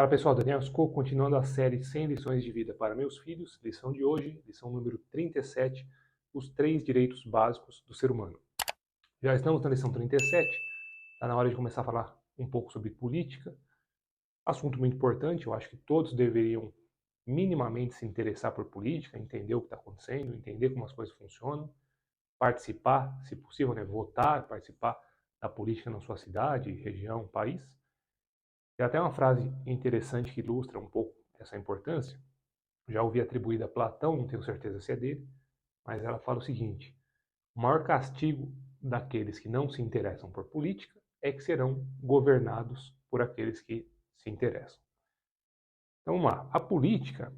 Fala pessoal, Daniel Asco, continuando a série 100 lições de vida para meus filhos, lição de hoje, lição número 37, os 3 direitos básicos do ser humano. Já estamos na lição 37, está na hora de começar a falar um pouco sobre política, assunto muito importante, eu acho que todos deveriam minimamente se interessar por política, entender o que está acontecendo, entender como as coisas funcionam, participar, se possível, votar, participar da política na sua cidade, região, país. Tem até uma frase interessante que ilustra um pouco essa importância. Já ouvi atribuída a Platão, não tenho certeza se é dele, mas ela fala o seguinte: o maior castigo daqueles que não se interessam por política é que serão governados por aqueles que se interessam. Então vamos lá, a política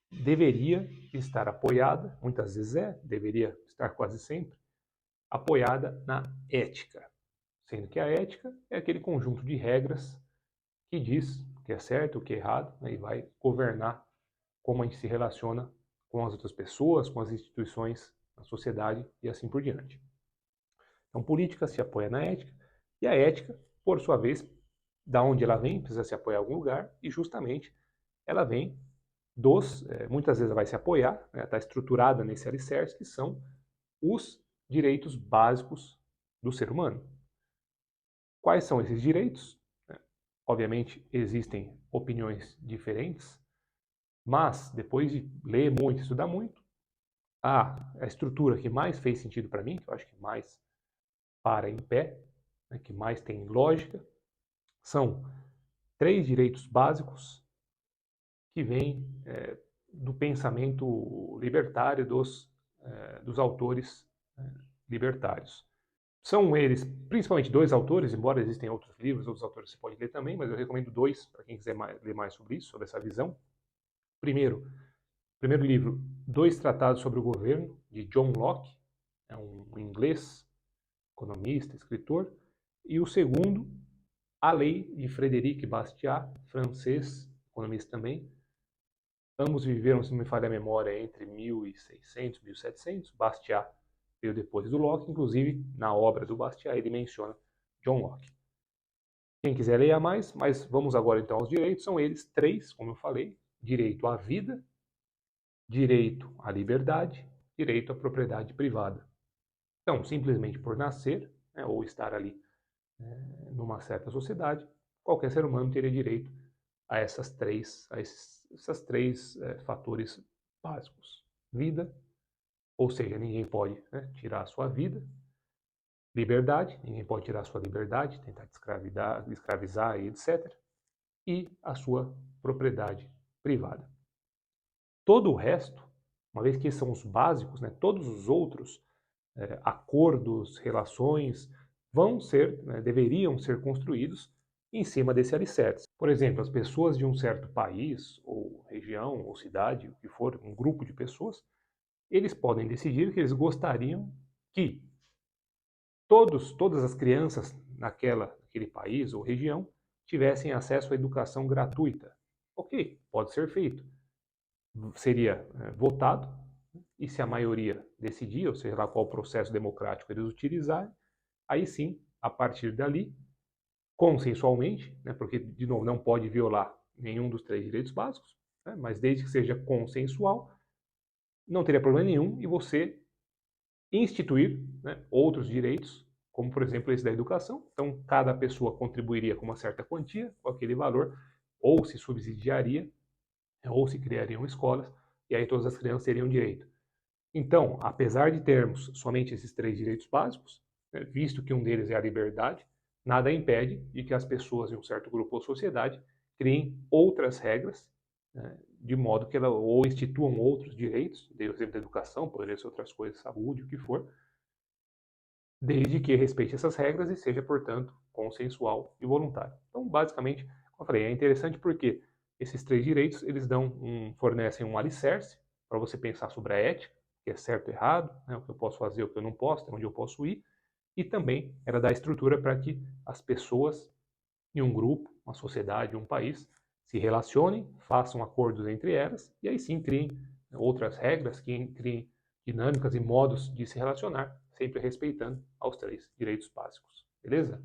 deveria estar apoiada, muitas vezes deveria estar quase sempre, apoiada na ética. Sendo que a ética é aquele conjunto de regras que diz o que é certo, o que é errado, e vai governar como a gente se relaciona com as outras pessoas, com as instituições, na sociedade e assim por diante. Então, política se apoia na ética, e a ética, por sua vez, da onde ela vem, precisa se apoiar em algum lugar, e justamente ela vem muitas vezes ela vai se apoiar, está estruturada nesse alicerce, que são os direitos básicos do ser humano. Quais são esses direitos? Obviamente existem opiniões diferentes, mas depois de ler muito, estudar muito, a estrutura que mais fez sentido para mim, que eu acho que mais para em pé, que mais tem lógica, são 3 direitos básicos que vêm do pensamento libertário dos autores libertários. São eles, principalmente 2 autores, embora existem outros livros, outros autores você pode ler também, mas eu recomendo 2 para quem quiser ler mais sobre isso, sobre essa visão. Primeiro livro, 2 tratados sobre o governo, de John Locke, é um inglês, economista, escritor. E o segundo, A Lei, de Frédéric Bastiat, francês, economista também. Ambos viveram, se não me falha a memória, entre 1600 e 1700. Bastiat veio depois do Locke, inclusive na obra do Bastiat ele menciona John Locke. Quem quiser leia mais, mas vamos agora então aos direitos. São eles 3, como eu falei: direito à vida, direito à liberdade, direito à propriedade privada. Então, simplesmente por nascer, ou estar ali numa certa sociedade, qualquer ser humano teria direito a esses três fatores básicos. Vida, ou seja, ninguém pode tirar a sua vida. Liberdade, ninguém pode tirar a sua liberdade, tentar te escravizar e etc. E a sua propriedade privada. Todo o resto, uma vez que são os básicos, todos os outros acordos, relações, deveriam ser construídos em cima desse alicerce. Por exemplo, as pessoas de um certo país, ou região, ou cidade, o que for, um grupo de pessoas, eles podem decidir que eles gostariam que todas as crianças naquele país ou região tivessem acesso à educação gratuita. Ok, pode ser feito. Seria votado, e se a maioria decidir, ou seja lá qual processo democrático eles utilizarem, aí sim, a partir dali, consensualmente, porque, de novo, não pode violar nenhum dos 3 direitos básicos, mas desde que seja consensual, não teria problema nenhum em você instituir outros direitos, como, por exemplo, esse da educação. Então, cada pessoa contribuiria com uma certa quantia, com aquele valor, ou se subsidiaria, ou se criariam escolas, e aí todas as crianças teriam direito. Então, apesar de termos somente esses 3 direitos básicos, visto que um deles é a liberdade, nada impede de que as pessoas de um certo grupo ou sociedade criem outras regras, de modo que ou instituam outros direitos, dei o exemplo da educação, poderia ser outras coisas, saúde, o que for, desde que respeite essas regras e seja, portanto, consensual e voluntário. Então, basicamente, como eu falei, é interessante porque esses 3 direitos eles fornecem um alicerce para você pensar sobre a ética, que é certo e errado, o que eu posso fazer, o que eu não posso, onde eu posso ir, e também ela dá estrutura para que as pessoas em um grupo, uma sociedade, um país, se relacionem, façam acordos entre elas, e aí sim criem outras regras, criem dinâmicas e modos de se relacionar, sempre respeitando aos 3 direitos básicos. Beleza?